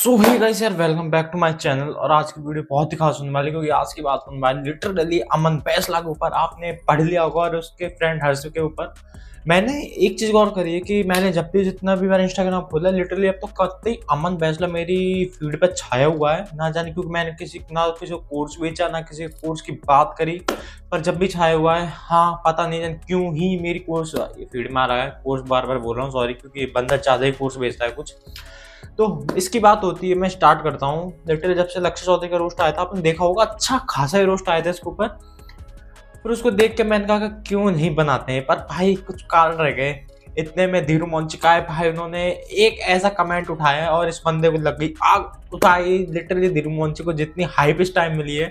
सो hey guys यार, welcome back to my channel. और आज की वीडियो बहुत ही खास होने वाली है क्योंकि आज की बात होने वाली लिटरली अमन फैसला के ऊपर। आपने पढ़ लिया होगा और उसके फ्रेंड हर्ष के ऊपर। मैंने एक चीज गौर करी है कि मैंने जब भी जितना भी मैंने इंस्टाग्राम खोला लिटरली अब तो कतई अमन फैसला मेरी फीड पे छाया हुआ है। ना जाने क्योंकि मैंने किसी को कोर्स बेचा ना किसी कोर्स की बात करी, पर जब भी छाया हुआ है। हाँ, पता नहीं जान क्यों ही मेरी कोर्स फीड में आ रहा है। कोर्स बार बार बोल रहा हूँ, सॉरी, क्योंकि बंदा ज्यादा ही कोर्स बेचता है कुछ। तो इसकी बात होती है, मैं स्टार्ट करता हूँ। लिटरली जब से लक्ष्य चौधरी का रोस्ट आया था, आपने देखा होगा, अच्छा खासा ही रोस्ट आया था इसके ऊपर। फिर उसको देख के मैंने कहा कि क्यों नहीं बनाते हैं, पर भाई कुछ कारण रह गए। इतने में धीरू मोंचिका भाई उन्होंने एक ऐसा कमेंट उठाया और इस बंदे को लग गई आग उठाई। लिटरली धीरू मोंची को जितनी हाइप इस टाइम मिली है,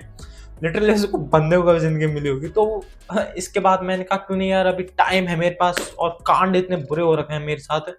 लिटरली उसको बंदे को कभी जिंदगी मिली होगी। तो इसके बाद मैंने कहा क्यों नहीं यार, अभी टाइम है मेरे पास और कांड इतने बुरे हो रखे हैं मेरे साथ।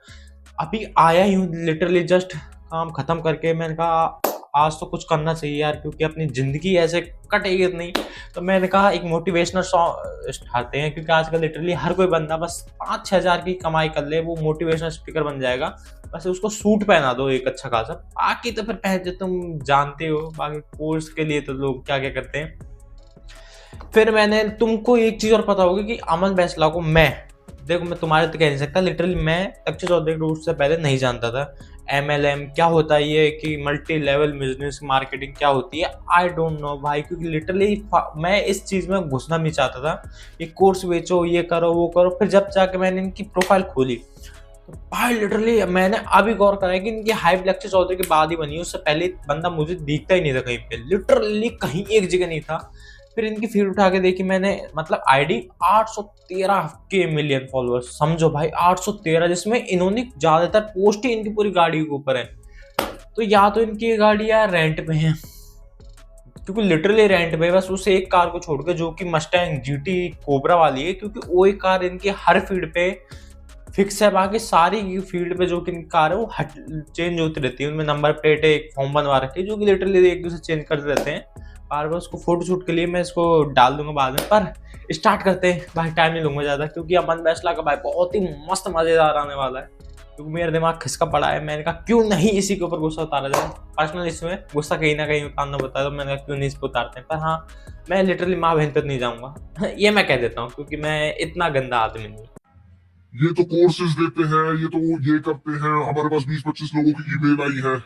अभी आया ही हूँ लिटरली जस्ट काम खत्म करके। मैंने कहा आज तो कुछ करना चाहिए यार, क्योंकि अपनी जिंदगी ऐसे कटेगी नहीं। तो मैंने कहा एक मोटिवेशनल सॉन्ग उठाते हैं, क्योंकि आजकल लिटरली हर कोई बंदा बस 5-6 हज़ार की कमाई कर ले वो मोटिवेशनल स्पीकर बन जाएगा। बस उसको सूट पहना दो एक अच्छा खासा, बाकी तो फिर पहले तुम जानते हो, बाकी कोर्स के लिए तो लोग क्या क्या करते हैं। फिर मैंने तुमको एक चीज और पता होगी कि अमन फैसला को मैं तुम्हारे तो कह नहीं सकता। लिटरली मैं लक्ष्य चौधरी रूट से पहले नहीं जानता था। MLM क्या होता है, ये कि मल्टी लेवल बिजनेस मार्केटिंग क्या होती है, आई डोंट नो भाई। क्योंकि लिटरली मैं इस चीज में घुसना नहीं चाहता था। ये कोर्स बेचो, ये करो, वो करो। फिर जब जाके मैंने इनकी प्रोफाइल खोली तो भाई लिटरली मैंने अभी गौर करा है कि इनकी हाइप लक्ष्य चौधरी के बाद ही बनी है। उससे पहले बंदा मुझे दिखता ही नहीं था कहीं पे, लिटरली कहीं एक जगह नहीं था। फिर इनकी फीड उठा के देखी मैंने, मतलब आईडी 813 के मिलियन फॉलोअर्स, समझो भाई 813, जिसमें इन्होंने ज्यादातर पोस्ट ही इनकी पूरी गाड़ी के ऊपर है। तो या तो इनकी गाड़ी यार रेंट पे है, क्योंकि लिटरली रेंट पे बस उस एक कार को छोड़ के, जो कि मस्टैंग GT कोबरा वाली है, क्योंकि वो एक कार इनकी हर फीड पे फिक्स है। बाकी सारी फील्ड पे जो कि कार है वो चेंज होती रहती है। उनमें नंबर प्लेट है, एक फॉर्म बनवा रखी है, जो कि लिटरली एक दूसरे चेंज करते रहते हैं। बार बार उसको फोटो शूट के लिए मैं इसको डाल दूंगा बाद में। पर स्टार्ट करते हैं भाई, टाइम नहीं लूंगा ज्यादा, क्योंकि अमन फैसला का भाई बहुत ही मस्त मजेदार आने वाला है। क्योंकि मेरा दिमाग खिसका पड़ा है। मैंने कहा क्यों नहीं इसी के ऊपर गुस्सा उतारा जाए। पर्सनल इसमें गुस्सा कहीं ना कहीं उतारना बता दो, मैंने कहा क्यों नहीं इसको उतारते हैं। पर हाँ, मैं लिटरली माँ बहन तक नहीं जाऊंगा ये मैं कह देता हूँ, क्योंकि मैं इतना गंदा आदमी नहीं। ये तो कोर्सेज देते हैं, ये तो ये करते हैं। हमारे पास 20-25 लोगों की ईमेल आई है।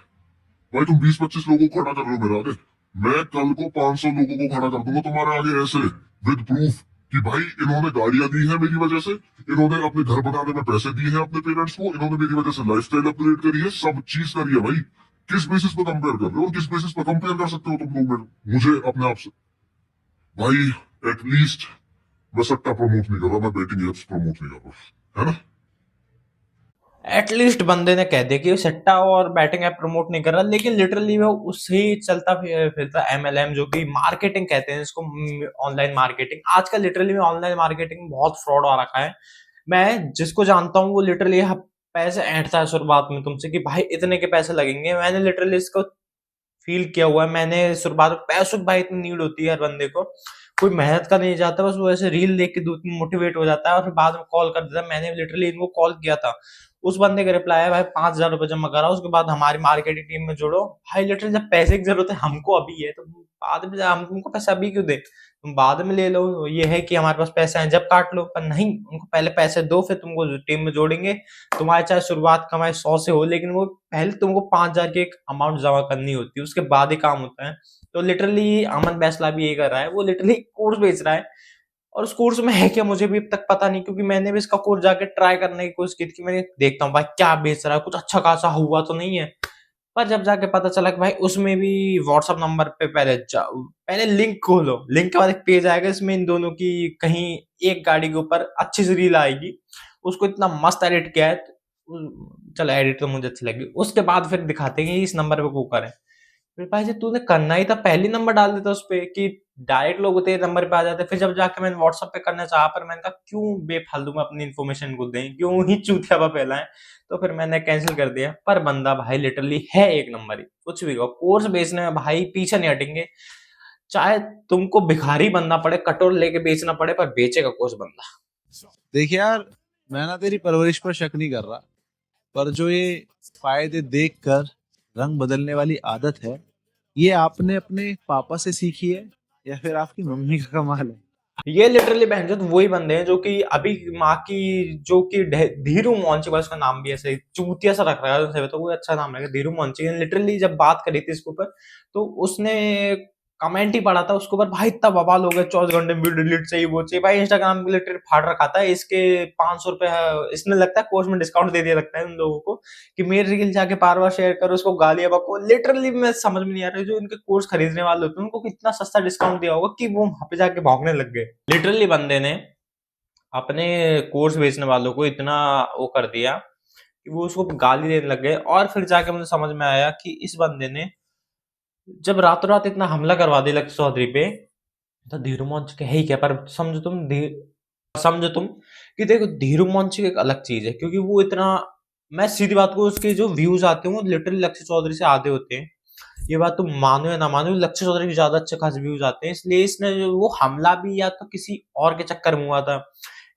भाई तुम 20-25 लोगों को खड़ा कर रहे हो मेरे आगे। मैं कल को 500 लोगों को खड़ा कर दूंगा तुम्हारे आगे ऐसे, विद प्रूफ कि भाई इन्होंने गाड़ियां दी है मेरी वजह से, इन्होंने अपने घर बनाने में पैसे दिए हैं अपने पेरेंट्स को, इन्होंने मेरी वजह से लाइफस्टाइल अपग्रेड करी है, सब चीज करी है भाई। किस बेसिस पे कंपेयर कर रहे हो और किस बेसिस पे कंपेयर कर सकते हो तुम लोग मुझे अपने आप से? भाई एटलीस्ट मैं सट्टा प्रमोट नहीं कर रहा, मैं बेटिंग एप्स प्रमोट नहीं कर रहा, है ना? एटलीस्ट बंदे ने कह दिया कि वो सट्टा और बैटिंग ऐप प्रमोट नहीं कर रहा, लेकिन लिटरली वो उससे ही चलता फिरता MLM, जो कि मार्केटिंग कहते हैं इसको, ऑनलाइन मार्केटिंग। आजकल लिटरली में ऑनलाइन मार्केटिंग में बहुत फ्रॉड आ रखा है। मैं जिसको जानता हूँ वो लिटरली पैसे ऐंठता है शुरुआत में तुमसे कि भाई इतने के पैसे लगेंगे। मैंने लिटरली इसको फील किया हुआ है। मैंने शुरुआत में पैसों की भाई इतनी नीड होती है हर बंदे को, कोई मेहनत का नहीं जाता, बस वो ऐसे रील देख के मोटिवेट हो जाता है और फिर बाद में कॉल कर देता है। मैंने लिटरली इनको कॉल किया था, उस बंदे का रिप्लाई है भाई 5,000 रुपये जमा करा, उसके बाद हमारी मार्केटिंग टीम में जोड़ो। भाई लिटरली जब पैसे की जरूरत है हमको अभी है, तो बाद में हम तुमको पैसे अभी क्यों दे, तुम बाद में ले लो। ये है कि हमारे पास पैसे हैं जब काट लो, पर नहीं, उनको पहले पैसे दो फिर तुमको टीम में जोड़ेंगे। तुम्हारे चाहे शुरुआत कमाई 100 से हो, लेकिन वो पहले तुमको 5,000 की एक अमाउंट जमा करनी होती है, उसके बाद ही काम होता है। तो लिटरली अमन फैसला भी यही कर रहा है, वो लिटरली कोर्स बेच रहा है। और उस कोर्स में है क्या मुझे भी अब तक पता नहीं, क्योंकि मैंने भी इसका कोर्स जाके ट्राई करने की कोशिश की थी। मैंने देखता हूँ भाई क्या बेच रहा है, कुछ अच्छा खासा हुआ तो नहीं है। पर जब जाके पता चला कि भाई उसमें भी व्हाट्सएप नंबर पे पहले जाओ, पहले लिंक खोलो, लिंक के बाद एक पेज आएगा, इसमें इन दोनों की कहीं एक गाड़ी के ऊपर अच्छी सी रील आएगी। उसको इतना मस्त एडिट किया है, चलो एडिट तो मुझे अच्छी लगी। उसके बाद फिर दिखाते हैं कि इस नंबर पे को करें। फिर भाई जी तूने करना ही था पहली नंबर डाल देता उस पे, कि डायरेक्ट लोग तेरे नंबर पे आ जाते। फिर जब जाके मैंने व्हाट्सएप पे करना चाहा, पर मैंने कहा क्यों बेफालतू में अपनी इन्फॉर्मेशन को दें, क्यों ही चूतिया फैलाएं। तो फिर मैंने कैंसिल कर दिया। पर बंदा भाई लिटरली है एक नंबर ही, कुछ भी हो कोर्स बेचने में भाई पीछे नहीं हटेंगे। चाहे तुमको भिखारी बनना पड़े, कटोर लेके बेचना पड़े, पर बेचेगा कोर्स बंदा। देखिए यार, मैं ना तेरी परवरिश पर शक नहीं कर रहा, पर जो ये फायदे देखकर रंग बदलने वाली आदत है, ये आपने अपने पापा से सीखी है या फिर आपकी मम्मी का कमाल है? ये लिटरली बहनचोद वही बंदे हैं जो कि अभी माँ की जो कि धीरू मोंची, बस उसका नाम भी ऐसे ही चूतिया सा रख रहा है उनसे, तो वो अच्छा नाम है धीरू मोंची। लिटरली जब बात करी थी इसके ऊपर, तो उसने कमेंट ही पढ़ा था उसके ऊपर, भाई इतना बवाल हो गया 24 घंटे में डिलीट चाहिए वो चाहिए। भाई इंस्टाग्राम के लिटरली फाड़ रखा था इसके 500 रुपए इसने लगता है कोर्स में डिस्काउंट दे दिया लगता है उन लोगों को कि मेरी रील जाके बार बार शेयर करो, उसको गालियां बको। लिटरली मैं समझ में नहीं आ रहा जो इनके कोर्स खरीदने वाले होते हैं उनको कितना सस्ता डिस्काउंट दिया होगा कि वो वहां पे जाके भौंकने लग गए। लिटरली बंदे ने अपने कोर्स बेचने वालों को इतना वो कर दिया कि वो उसको गाली देने लग गए। और फिर जाके मुझे समझ में आया कि इस बंदे ने जब रातों रात इतना हमला करवा दिया लक्ष्य चौधरी पे, तो धीरू मंच के है ही क्या। पर समझो तुम कि देखो धीरू मंच की एक अलग चीज है, क्योंकि वो इतना, मैं सीधी बात को, उसके जो व्यूज आते हैं वो लिटरली लक्ष्य चौधरी से आधे होते हैं। ये बात तुम मानो या ना मानो, लक्ष्य चौधरी के ज्यादा अच्छे खास व्यूज आते हैं। इसलिए इसने जो वो हमला भी या तो किसी और के चक्कर में हुआ था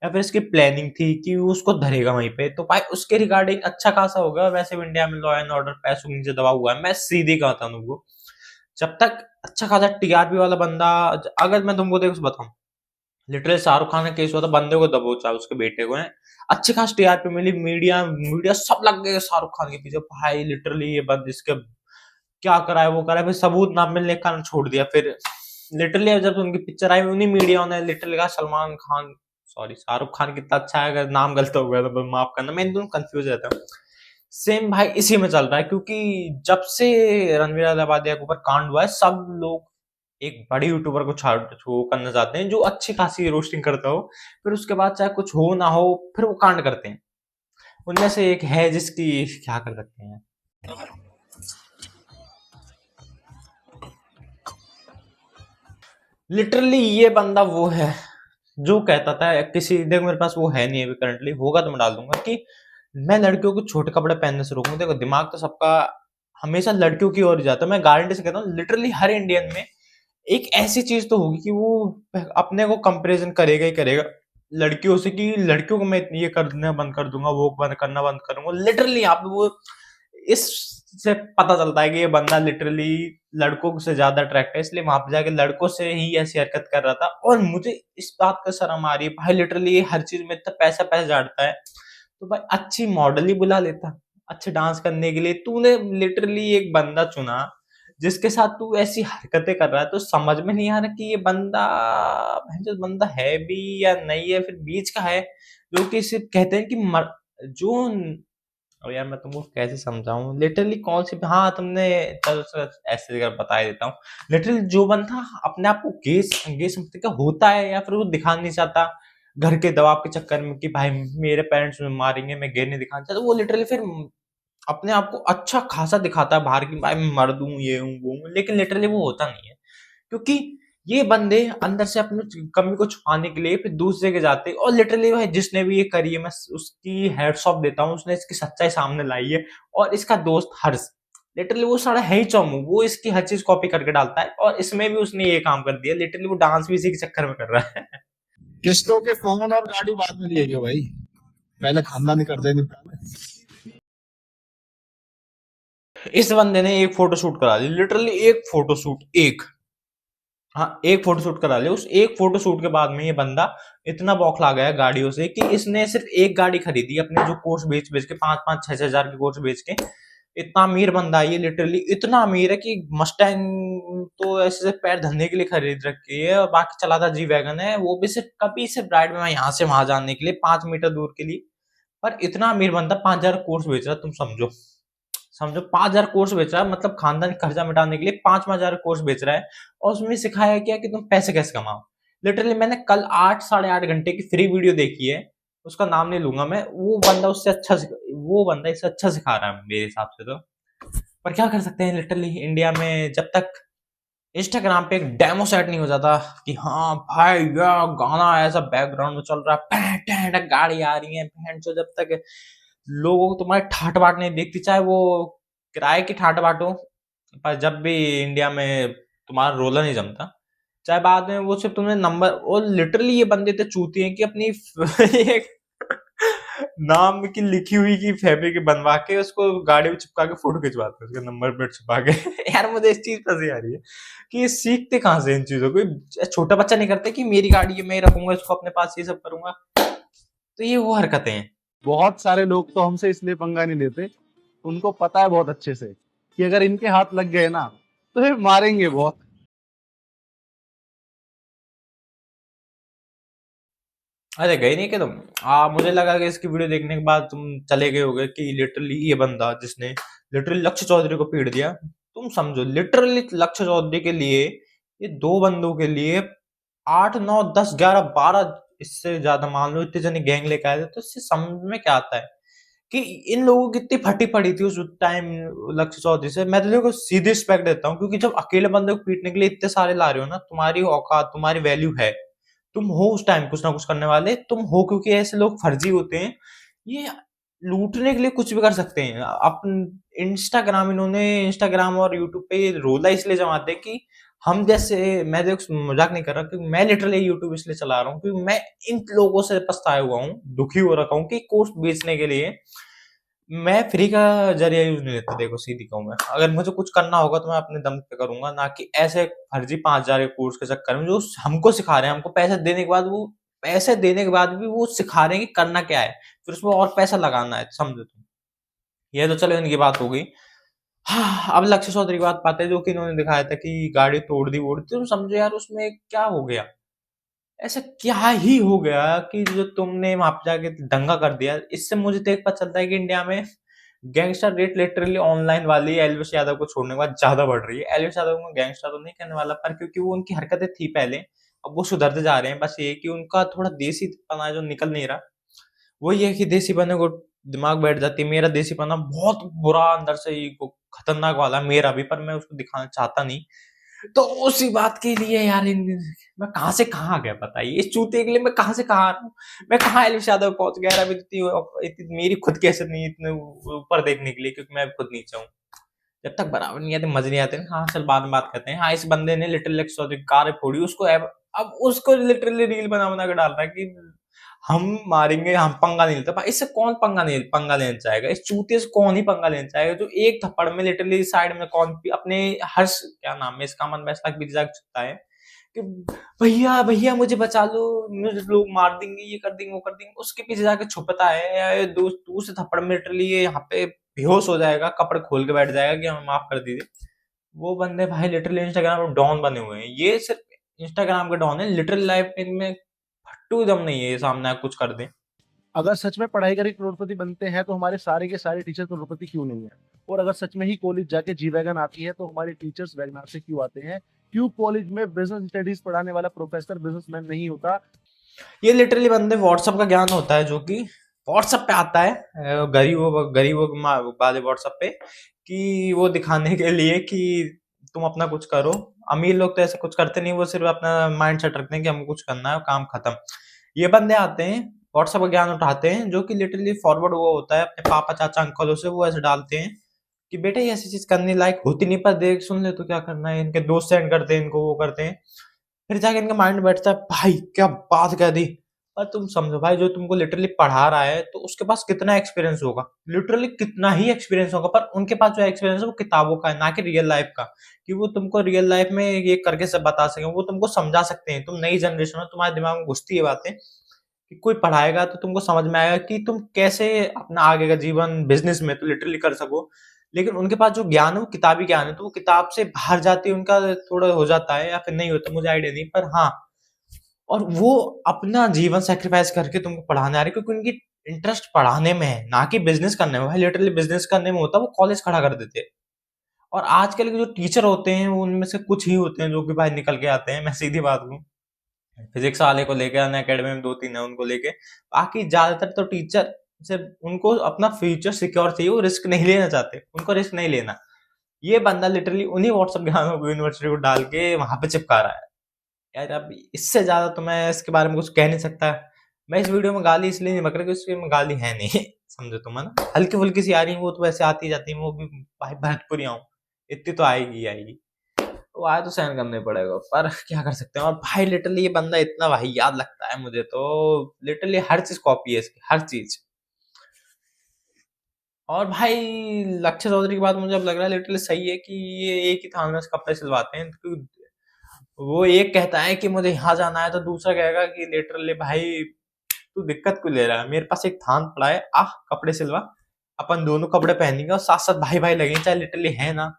या फिर इसकी प्लानिंग थी कि वो उसको धरेगा वहीं पे, तो भाई उसके रिगार्डिंग अच्छा खासा होगा। वैसे भी इंडिया में लॉ एंड ऑर्डर पैसों के नीचे दबा हुआ है, मैं सीधी कहता हूँ तुमको। जब तक अच्छा खासा टीआरपी वाला बंदा, अगर मैं तुमको देखो बताऊं, लिटरली शाहरुख खान का केस हुआ था, बंदे को दबोचा उसके बेटे को है, अच्छी खास टीआरपी मिली, मीडिया मीडिया सब लग गए शाहरुख खान के पीछे। भाई लिटरली ये बंद इसके क्या करा है वो करा है, फिर सबूत ना मिलने के कारण छोड़ दिया। फिर लिटरली जब उनकी पिक्चर आई उन्हीं मीडिया ने लिटरली कहा सलमान खान, सॉरी शाहरुख खान कितना अच्छा है, अगर नाम गलत हो गया तो माफ करना, मैं इन दोनों कंफ्यूज रहता हूँ। सेम भाई इसी में चल रहा है, क्योंकि जब से रणवीर अहलावालिया के ऊपर कांड हुआ है, सब लोग एक बड़े यूट्यूबर को छाड़ वो करना चाहते हैं जो अच्छी खासी रोस्टिंग करता हो, फिर उसके बाद चाहे कुछ हो ना हो फिर वो कांड करते हैं। उनमें से एक है जिसकी क्या कर सकते हैं, लिटरली ये बंदा वो है जो कहता था किसी, देखो मेरे पास वो है नहीं अभी करंटली, होगा तो मैं डाल दूंगा, कि मैं लड़कियों को छोटे कपड़े पहनने से रोकूंगा। देखो दिमाग तो सबका हमेशा लड़कियों की ओर ही जाता है, मैं गारंटी से कहता हूँ लिटरली हर इंडियन में एक ऐसी चीज तो होगी कि वो अपने को कंपैरिजन करेगा ही करेगा लड़कियों से, कि लड़कियों को मैं ये करना बंद कर दूंगा, वो बंद करना बंद करूंगा। लिटरली आप वो इससे पता चलता है कि ये बंदा लिटरली लड़कों से ज्यादा अट्रैक्ट है, इसलिए वहां पे जाके लड़कों से ही ऐसी हरकत कर रहा था। और मुझे इस बात का शर्म आ रही है भाई, लिटरली ये हर चीज में इतना पैसा पैसा झाड़ता है, तो भाई अच्छी मॉडल ही बुला लेता अच्छे डांस करने के लिए। तूने लिटरली एक बंदा चुना जिसके साथ तू ऐसी हरकतें कर रहा है, तो समझ में नहीं आ रहा कि ये बंदा जो बंदा है भी या नहीं है, फिर बीच का है, जो कि सिर्फ कहते हैं कि जो, अब यार मैं तुमको कैसे समझाऊं लिटरली कौन सी, हाँ तुमने, चलो चलो ऐसे जगह बता ही देता हूँ। लिटरली जो बंदा अपने आप को गे गे समझते का होता है या फिर वो दिखाना नहीं चाहता घर के दबाव के चक्कर में कि भाई मेरे पेरेंट्स मुझे मारेंगे, मैं गे नहीं दिखाना चाहता, वो लिटरली फिर अपने आप को अच्छा खासा दिखाता है बाहर की, भाई मैं मर्द हूँ ये हूँ वो हूँ, लेकिन लिटरली वो होता नहीं है। क्योंकि ये बंदे अंदर से अपनी कमी को छुपाने के लिए फिर दूसरे के जाते हैं। और लिटरली भाई जिसने भी ये करी है मैं उसकी हेड्स ऑफ देता हूँ, उसने इसकी सच्चाई सामने लाई है। और इसका दोस्त हर्ष, लिटरली वो सारा है ही चौमू, वो इसकी हर चीज कॉपी करके डालता है, और इसमें भी उसने ये काम कर दिया। लिटरली वो डांस भी इसी के चक्कर में कर रहा है। किस्तों के फोन और गाड़ी बाद में लिए भाई, पहले खानदानी कर देंगे पहले। इस बंदे ने एक फोटो शूट करा ली, लिटरली एक फोटो शूट, एक, हाँ एक फोटो शूट करा लिया। उस एक फोटो शूट के बाद में ये बंदा इतना बौखला गया गाड़ियों से कि इसने सिर्फ एक गाड़ी खरीदी अपने जो कोर्स बेच बेच के, 5-5 6 6 हजार के कोर्स बेच के। इतना अमीर बंदा है ये, लिटरली इतना अमीर है कि मस्टैंग तो ऐसे से पैर धरने के लिए खरीद रखी है, और बाकी चलाता जी वैगन है, वो भी सिर्फ कभी सिर्फ राइड में यहाँ से वहां जाने के लिए 5 मीटर दूर के लिए। पर इतना अमीर बंदा 5 हजार कोर्स बेच रहा है, तुम समझो, समझो 5 हजार कोर्स बेच रहा है, मतलब खानदानी खर्चा मिटाने के लिए 5-5 हजार कोर्स बेच रहा है। और उसमें सिखाया क्या कि तुम पैसे कैसे कमाओ। लिटरली मैंने कल 8 साढ़े 8 घंटे की फ्री वीडियो देखी है, उसका नाम नहीं लूंगा मैं, वो बंदा उससे अच्छा वो बंदा इससे अच्छा सिखा रहा है मेरे हिसाब से तो। पर क्या कर सकते हैं, लिटरली इंडिया में जब तक इंस्टाग्राम पे एक डेमो सेट नहीं हो जाता कि हाँ भाई यार गाना ऐसा बैकग्राउंड में चल रहा है, पैं पैं गाड़ी आ रही है बहन चो, जब तक लोगों को तुम्हारी ठाट बाट नहीं देखती, चाहे वो किराए की ठाट बाट हो, पर जब भी इंडिया में तुम्हारा रोला नहीं जमता, चाहे बाद में वो सिर्फ तुमने नंबर, और लिटरली ये बंदे तो चूती हैं कि अपनी एक नाम की लिखी हुई की फैब्रिक बनवा के उसको गाड़ी में चिपका के फोटो खिंचवाते हैं उसके नंबर प्लेट छुपा के। यार मुझे इस चीज पर हंसी आ रही है कि ये सीखते कहाँ से इन चीजों को। छोटा बच्चा नहीं करते कि मेरी गाड़ी है मैं रखूंगा इसको अपने पास ये सब करूंगा। तो ये वो हरकतें हैं। बहुत सारे लोग तो हमसे इसलिए पंगा नहीं लेते, उनको पता है बहुत अच्छे से कि अगर इनके हाथ लग गए ना तो ये मारेंगे बहुत। अरे गए नहीं क्या तुम? मुझे लगा कि इसकी वीडियो देखने के बाद तुम चले गए होगे कि लिटरली ये बंदा जिसने लिटरली लक्ष्य चौधरी को पीट दिया। तुम समझो लिटरली लक्ष्य चौधरी के लिए ये दो बंदों के लिए 8 9 10 11 12 इससे ज्यादा मान लो इतने जने गैंग लेके आए थे। तो इससे समझ में क्या आता है कि इन लोगों की इतनी फटी पड़ी थी उस टाइम लक्ष्य चौधरी से। मैं तो देखो सीधी रिस्पेक्ट देता हूँ क्योंकि जब अकेले बंदे को पीटने के लिए इतने सारे ला रहे हो ना तुम्हारी औकात तुम्हारी वैल्यू है। तुम हो उस टाइम कुछ ना कुछ करने वाले तुम हो क्योंकि ऐसे लोग फर्जी होते हैं। ये लूटने के लिए कुछ भी कर सकते हैं। अपन इंस्टाग्राम इन्होंने इंस्टाग्राम और यूट्यूब पे ये रोला इसलिए जमाते हैं कि हम जैसे मैं देखो मजाक नहीं कर रहा क्योंकि मैं लिटरली यूट्यूब इसलिए चला रहा हूँ क्योंकि मैं इन लोगों से पछताया हुआ हूँ दुखी हो रखा हूँ कि कोर्स बेचने के लिए मैं फ्री का जरिया यूज नहीं लेता। देखो सीधी कहूँ मैं अगर मुझे कुछ करना होगा तो मैं अपने दम पे करूंगा ना कि ऐसे फर्जी 5,000 के कोर्स के चक्कर में जो हमको सिखा रहे हैं। हमको पैसे देने के बाद वो पैसे देने के बाद भी वो सिखा रहे हैं कि करना क्या है फिर उसमें और पैसा लगाना है। समझो तुम। ये तो चलो इनकी बात हो गई। हाँ अब लक्ष्य चौधरी की बात पाते हैं जो कि इन्होंने दिखाया था कि गाड़ी तोड़ दी वोड़ दी। तुम समझो यार उसमें क्या हो गया। ऐसा क्या ही हो गया कि जो तुमने वहां पे जाके दंगा कर दिया। इससे मुझे तो एक पता चलता है कि इंडिया में गैंगस्टर रेट लिटरली ऑनलाइन वाली एलविश यादव को छोड़ने के बाद ज्यादा बढ़ रही है। एलविश यादव को गैंगस्टर तो नहीं कहने वाला पर क्योंकि वो उनकी हरकतें थी पहले अब वो सुधरते जा रहे हैं। बस ये कि उनका थोड़ा देसी पना है जो निकल नहीं रहा। वो ये है कि देसी पने को दिमाग बैठ जाती है। मेरा देसी पना बहुत बुरा अंदर से ही खतरनाक वाला मेरा भी पर मैं उसको दिखाना चाहता नहीं। तो उसी बात के लिए यार मैं कहाँ से कहाँ आ गया बताइए। इस चूते के लिए मैं कहाँ से कहाँ आ रहा हूँ। मैं कहाँ एलिश यादव पहुंच गया यार। अभी इतनी मेरी खुद की हैसियत नहीं है इतने ऊपर देखने के लिए क्योंकि मैं खुद नीचे हूँ। जब तक बराबर नहीं आते मजे नहीं आते ना। हाँ चल बाद में बात करते हैं। हाँ इस बंदे ने लिटरली चौधरी की कार फोड़ी उसको अब उसको लिटरली रील बना बना के डाल रहा है कि हम मारेंगे हम पंगा नहीं लेते। भाई इससे कौन पंगा लेना चाहेगा। इस चूते से कौन ही पंगा लेना चाहेगा जो एक थप्पड़ में लिटरली साइड में कौन भी अपने हर्ष क्या नाम है इसका मन वैसा भी जाग सकता है कि भैया भैया मुझे बचा लो मुझे लोग मार देंगे ये कर देंगे वो कर देंगे। उसके पीछे जाके छुपता है या ये दूसरे थप्पड़ में लिटरली ये यहाँ पे बेहोश हो जाएगा कपड़े खोल के बैठ जाएगा कि हमें माफ कर दीजिए। वो बंदे भाई लिटरली इंस्टाग्राम पर डॉन बने हुए हैं। ये सिर्फ इंस्टाग्राम के डॉन है लिटरल लाइफ में फट्टू दम नहीं है ये सामने कुछ कर दे। अगर सच में पढ़ाई करके करोड़पति बनते हैं तो हमारे सारे के सारे टीचर करोड़पति क्यों नहीं है? और अगर सच में ही कॉलेज जाके जी वैगन आती है तो हमारे टीचर्स वैगनार से क्यों आते हैं? क्यों कॉलेज में बिजनेस स्टडीज पढ़ाने वाला प्रोफेसर बिजनेसमैन नहीं होता? ये लिटरली बंदे व्हाट्सएप का ज्ञान होता है जो कि व्हाट्सएप पे आता है गरीबों वाले व्हाट्सएप पे कि वो दिखाने के लिए कि तुम अपना कुछ करो। अमीर लोग तो ऐसे कुछ करते नहीं वो सिर्फ अपना माइंड सेट रखते हैं कि हमको कुछ करना है काम खत्म। ये बंदे आते हैं व्हाट्सएप का ज्ञान उठाते हैं जो कि लिटरली फॉरवर्ड हुआ होता है अपने पापा चाचा अंकलों से। वो ऐसे डालते हैं कि बेटा ये ऐसी चीज करने लायक होती नहीं पर देख सुन ले तो क्या करना है। इनके दोस्त सेंड करते हैं इनको वो करते हैं फिर जाके इनका माइंड बैठता है भाई क्या बात कह दी। पर तुम समझो भाई जो तुमको लिटरली पढ़ा रहा है तो उसके पास कितना एक्सपीरियंस होगा। लिटरली कितना ही एक्सपीरियंस होगा पर उनके पास जो एक्सपीरियंस है वो किताबों का है ना कि रियल लाइफ का। कि वो तुमको रियल लाइफ में ये करके सब बता सके वो तुमको समझा सकते हैं। तुम नई जनरेशन हो तुम्हारे दिमाग में घुसती है बातें कि कोई पढ़ाएगा तो तुमको समझ में आएगा कि तुम कैसे अपना आगे का जीवन बिजनेस में तो लिटरली कर सको। लेकिन उनके पास जो ज्ञान है वो किताबी ज्ञान है तो वो किताब से बाहर जाते उनका थोड़ा हो जाता है या फिर नहीं होता मुझे आइडिया नहीं पर हाँ। और वो अपना जीवन सेक्रीफाइस करके तुमको पढ़ाने आ रहे क्योंकि उनकी इंटरेस्ट पढ़ाने में है ना कि बिजनेस करने में। भाई लिटरली बिजनेस करने में होता वो कॉलेज खड़ा कर देते। और आजकल के जो टीचर होते हैं वो उनमें से कुछ ही होते हैं जो कि भाई निकल के आते हैं। मैं सीधी बात कहूँ फिजिक्स वाले को लेके अन अकेडमी में 2 3 है उनको लेके बाकी ज्यादातर तो टीचर सिर्फ उनको अपना फ्यूचर सिक्योर चाहिए। वो रिस्क नहीं लेना चाहते उनको रिस्क नहीं लेना। ये बंदा लिटरली उन्हीं व्हाट्सएप ज्ञानों को यूनिवर्सिटी को डाल के वहां पे चिपका रहा है। यार अब इससे ज्यादा तो मैं इसके बारे में कुछ कह नहीं सकता। मैं इस वीडियो में गाली इसलिए नहीं बक रहा क्योंकि इसमें गाली है नहीं। समझो तुम है ना हल्की फुल्की सी आ रही है वो तो वैसे आती जाती है वो भी भाई भरतपुरी आऊं इतनी तो आएगी आएगी। तो आए तो सहन करना ही पड़ेगा, पर क्या कर सकते हैं। और भाई लिटरली ये बंदा इतना वाहियात लगता है मुझे, तो लिटरली हर चीज कॉपी है इसकी, हर चीज। और भाई लक्ष्य चौधरी की बात मुझे अब लग रहा है लिटरली सही है कि ये एक ही थान में से कपड़े सिलवाते हैं, क्योंकि वो एक कहता है कि मुझे यहाँ जाना है, तो दूसरा कहेगा कि लिटरली भाई तू दिक्कत क्यों ले रहा है, मेरे पास एक थान पड़ा है, आह कपड़े सिलवा, अपन दोनों कपड़े पहनेंगे और साथ साथ भाई भाई लगेंगे, चाहे लिटरली है ना।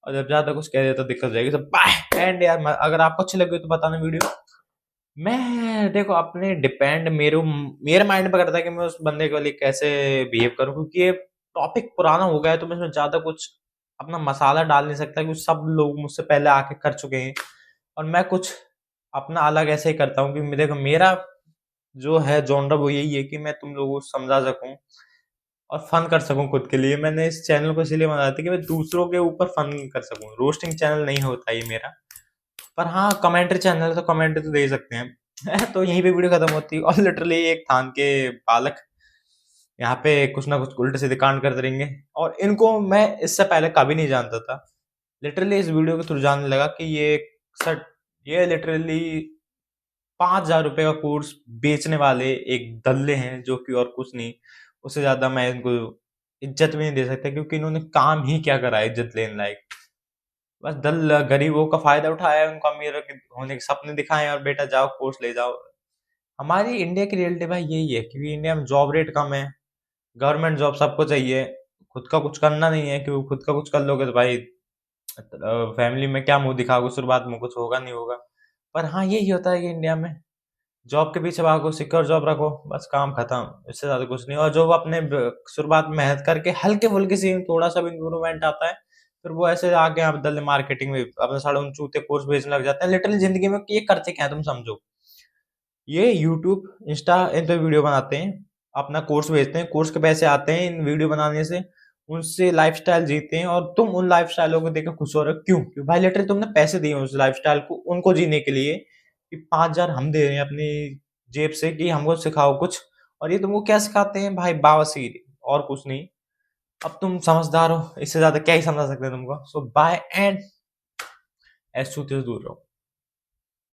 और जब ज्यादा कुछ कह देता तो दिक्कत हो जाएगी। तो बाय एंड यार, अगर आपको अच्छी लगी हो तो बताना वीडियो। मैं देखो अपने डिपेंड मेरे माइंड पे करता है कि मैं उस बंदे के लिए कैसे बिहेव करूं, क्योंकि ये टॉपिक पुराना हो गया है, तो मैं इसमें ज्यादा कुछ अपना मसाला डाल नहीं सकता, क्योंकि सब लोग मुझसे पहले आके कर चुके हैं। और मैं कुछ अपना अलग ऐसे ही करता हूँ कि देखो मेरा जो है जॉनर वो यही है कि मैं तुम लोगों को समझा सकूं और फन कर सकूं खुद के लिए। मैंने इस चैनल को इसलिए बनाया था कि मैं दूसरों के ऊपर फन कर सकूं। रोस्टिंग चैनल नहीं होता ये मेरा, पर हाँ कमेंट्री चैनल है तो कमेंट्री तो दे ही सकते हैं। तो यहीं पे वीडियो खत्म होती है। और लिटरली एक थान के बालक यहाँ पे कुछ ना कुछ उल्टे सीधे कांड करते रहेंगे, और इनको मैं इससे पहले कभी नहीं जानता था। लिटरली इस वीडियो के थ्रू जानने लगा कि सट ये लिटरली 5,000 रुपए का कोर्स बेचने वाले एक दल्ले हैं, जो कि और कुछ नहीं। उससे ज्यादा मैं इनको इज्जत भी नहीं दे सकता, क्योंकि इन्होंने काम ही क्या करा है इज्जत लेने लायक। बस दल गरीबों का फायदा उठाया है, उनको अमीर होने के सपने दिखाए और बेटा जाओ कोर्स ले जाओ। हमारी इंडिया की रियलिटी भाई यही है, क्योंकि इंडिया में जॉब रेट कम है, गवर्नमेंट जॉब सबको चाहिए, खुद का कुछ करना नहीं है, क्योंकि खुद का कुछ कर लोगे तो भाई फैमिली में क्या मुंह दिखाओगे, शुरुआत में कुछ होगा नहीं होगा। पर हाँ यही होता है कि इंडिया में जॉब के पीछे भागो, सिक्योर जॉब रखो, बस काम खत्म, इससे ज्यादा कुछ नहीं। और जो वो अपने शुरुआत में मेहनत करके हल्के फुल्के से थोड़ा सा भी इंप्रूवमेंट आता है, फिर वो ऐसे आगे आप दल मार्केटिंग में अपने साढ़े उन चूते कोर्स बेचने लग जाते हैं। लिटरली जिंदगी में ये करते क्या है तुम समझो, ये यूट्यूब इंस्टा इन पे वीडियो बनाते हैं, अपना कोर्स बेचते हैं, कोर्स के पैसे आते हैं इन वीडियो बनाने से, उनसे लाइफस्टाइल जीते हैं, और तुम उन लाइफस्टाइलों को देकर खुश हो रहे हो। क्यों भाई लिटरली तुमने पैसे दिए उस लाइफस्टाइल को उनको जीने के लिए, कि 5,000 हम दे रहे हैं अपनी जेब से कि हमको सिखाओ कुछ, और ये तुमको क्या सिखाते हैं भाई, बावसीर और कुछ नहीं। अब तुम समझदार हो, इससे ज्यादा क्या ही समझा सकते हैं तुमको। सो बाय एंड ऐसे दूर रहो।